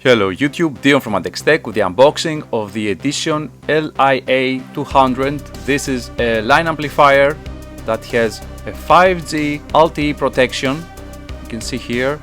Hello YouTube, Dion from Tech with the unboxing of the Edision LIA-200. This is a line amplifier that has a 5G LTE protection, you can see here,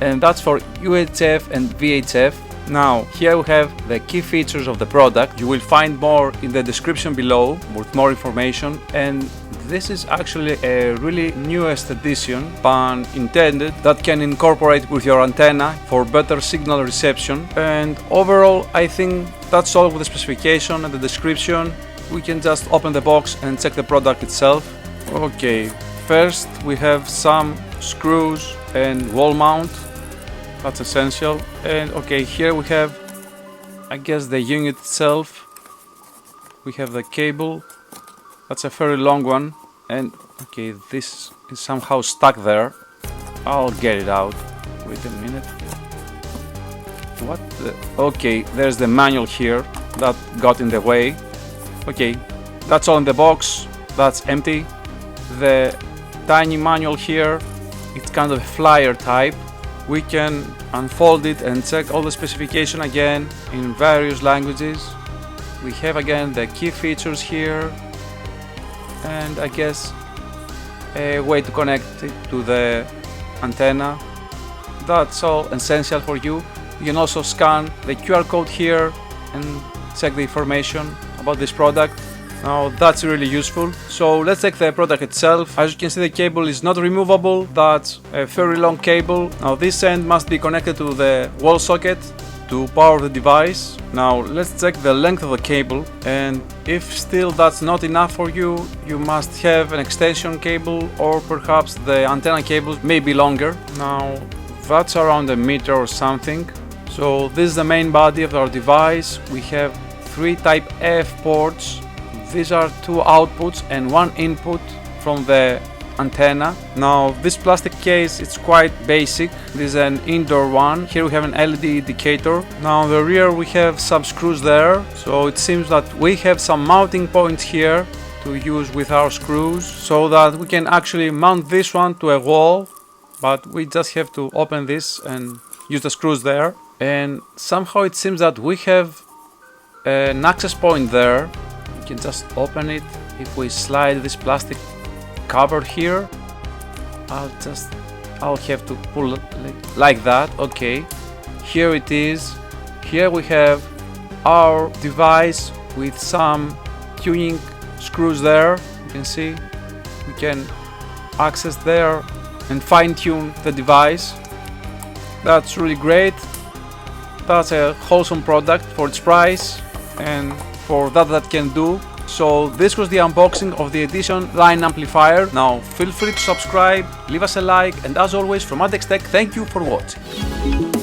and that's for UHF and VHF. Now here we have the key features of the product. You will find more in the description below with more information, and this is actually a really newest edition, pun intended, that can incorporate with your antenna for better signal reception. And overall I think that's all with the specification and the description. We can just open the box and check the product itself. Okay, first we have some screws and wall mount. That's essential. And okay, here we have, I guess, the unit itself. We have the cable. That's a very long one, and okay, this is somehow stuck there. I'll get it out. Wait a minute. What the? Okay, there's the manual here that got in the way. Okay, that's all in the box. That's empty. The tiny manual here, it's kind of a flyer type. We can unfold it and check all the specification again in various languages. We have again the key features here, and I guess a way to connect it to the antenna. That's all essential for you. You can also scan the QR code here and check the information about this product. Now that's really useful. So let's check the product itself. As you can see, the cable is not removable. That's a very long cable. Now this end must be connected to the wall socket to power the device. Now let's check the length of the cable, and if still that's not enough for you, you must have an extension cable, or perhaps the antenna cable may be longer. Now that's around a meter or something. So this is the main body of our device. We have 3 type F ports. These are 2 outputs and 1 input from the antenna. Now this plastic case, it's quite basic. This is an indoor one. Here we have an LED indicator. Now on the rear we have some screws there, so it seems that we have some mounting points here to use with our screws, so that we can actually mount this one to a wall, but we just have to open this and use the screws there. And somehow it seems that we have an access point there. We can just open it if we slide this plastic cover here. I'll have to pull it like that. Okay, here it is. Here we have our device with some tuning screws there. You can see we can access there and fine-tune the device. That's really great. That's a wholesome product for its price and for that can do. So this was the unboxing of the Edision Line Amplifier. Now feel free to subscribe, leave us a like, and as always from Tech, thank you for watching.